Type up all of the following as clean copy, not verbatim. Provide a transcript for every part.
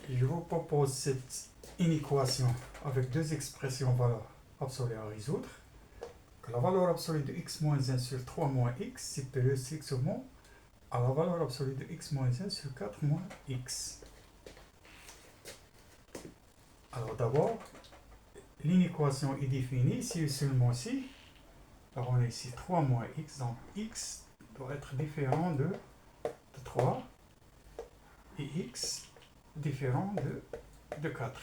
Je vous propose cette inéquation avec deux expressions valeur absolue à résoudre. Que la valeur absolue de x moins 1 sur 3 moins x est supérieure strictement à la valeur absolue de x moins 1 sur 4 moins x. Alors d'abord, l'inéquation est définie si et seulement si. Alors on a ici 3 moins x, donc x doit être différent de 3 et x différent de 4.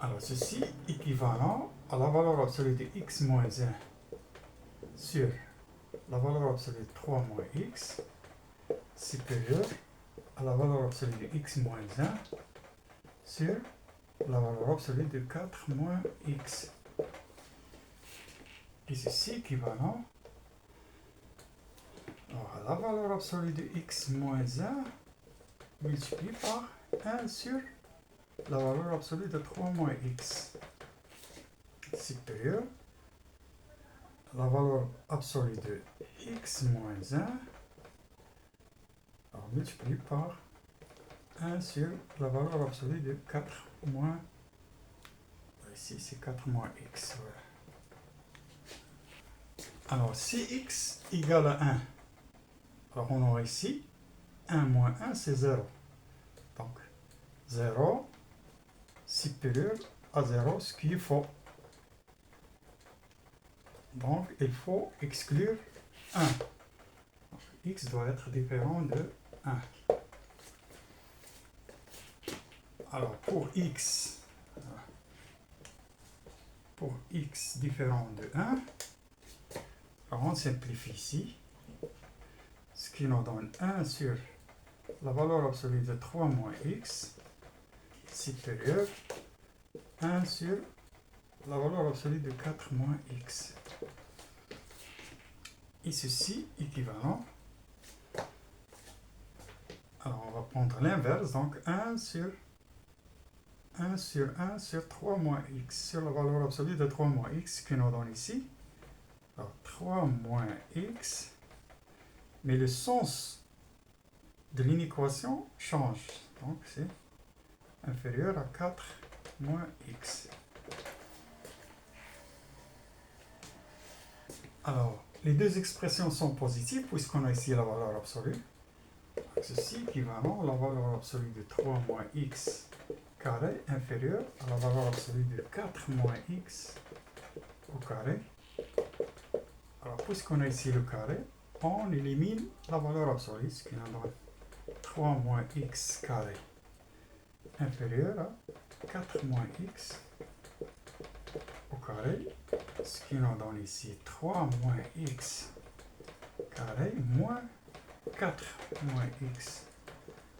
Alors ceci est équivalent à la valeur absolue de x moins 1 sur la valeur absolue de 3 moins x supérieure à la valeur absolue de x moins 1 sur la valeur absolue de 4 moins x. Et ceci est équivalent à la valeur absolue de x moins 1 multiplié par 1 sur la valeur absolue de 3 moins x supérieure à la valeur absolue de x moins 1 multiplié par 1 sur la valeur absolue de 4 moins, ici c'est 4 moins x. Voilà. Alors si x égale à 1, alors on aura ici 1 moins 1 c'est 0. Donc 0 supérieur à 0, ce qui est faux. Donc il faut exclure 1. Donc, x doit être différent de 1. Alors pour x différent de 1, alors on simplifie ici, ce qui nous donne 1 sur la valeur absolue de 3 moins x supérieur 1 sur la valeur absolue de 4 moins x. Et ceci équivalent. Alors on va prendre l'inverse, donc 1 sur 1 sur 3 moins x sur la valeur absolue de 3 moins x que nous donne ici. Alors 3 moins x, mais le sens de l'inéquation change. Donc c'est inférieur à 4 moins x. Alors, les deux expressions sont positives puisqu'on a ici la valeur absolue. Ceci est équivalent à la valeur absolue de 3 moins x carré inférieur à la valeur absolue de 4 moins x au carré. Alors, puisqu'on a ici le carré, on élimine la valeur absolue, ce qui nous donne 3 moins x carré inférieur à 4 moins x au carré, ce qui nous donne ici 3 moins x carré moins 4 moins x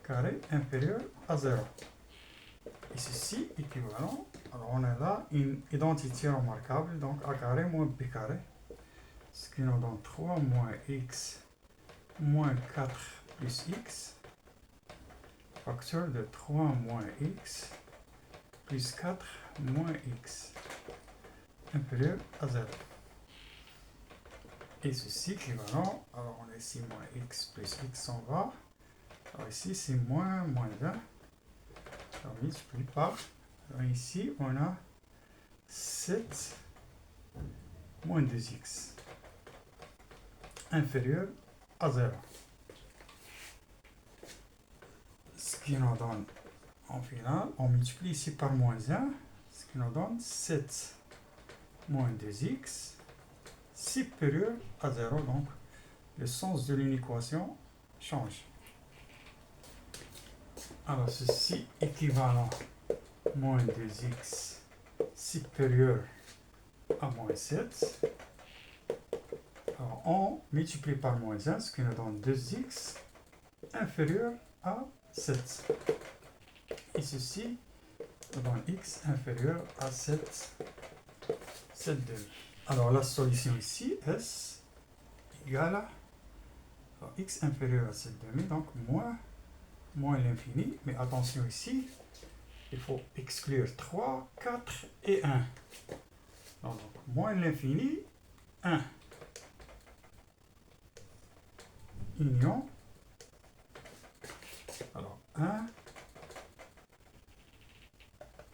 carré inférieur à 0. Et ceci est équivalent. Alors on a là une identité remarquable, donc a carré moins b carré, ce qui nous donne 3 moins x moins 4 plus x, facteur de 3 moins x plus 4 moins x inférieur à 0. Et ceci est équivalent. Alors on a ici moins x plus x en va. Alors ici c'est moins 1. Alors multiplie par. Alors ici on a 7 moins 2x inférieur à 0. Ce qui nous donne en final, on multiplie ici par moins 1, ce qui nous donne 7 moins 2x supérieur à 0. Donc le sens de l'inéquation change. Alors ceci équivalent moins 2x supérieur à moins 7. Alors on multiplie par moins 1, ce qui nous donne 2x inférieur à 7. Et ceci nous donne x inférieur à 7 demi. Alors la solution ici, S égale à x inférieur à 7 demi, donc moins l'infini. Mais attention ici, il faut exclure 3, 4 et 1. Donc, moins l'infini, 1. Union 1,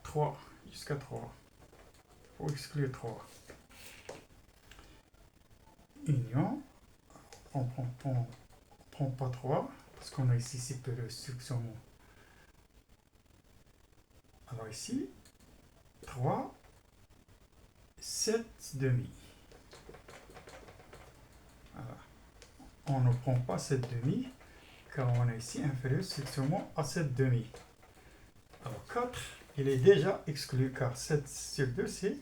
3, jusqu'à 3. Il faut exclure 3. Union, on prend pas 3, parce qu'on a ici supérieur succession. Alors ici, 3, 7 demi. Voilà. On ne prend pas 7 demi, car on est ici inférieur succession à 7 demi. Alors 4, il est déjà exclu, car 7 sur 2, c'est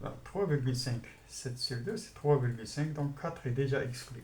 3,5. 7 sur 2, c'est 3,5, donc 4 est déjà exclu.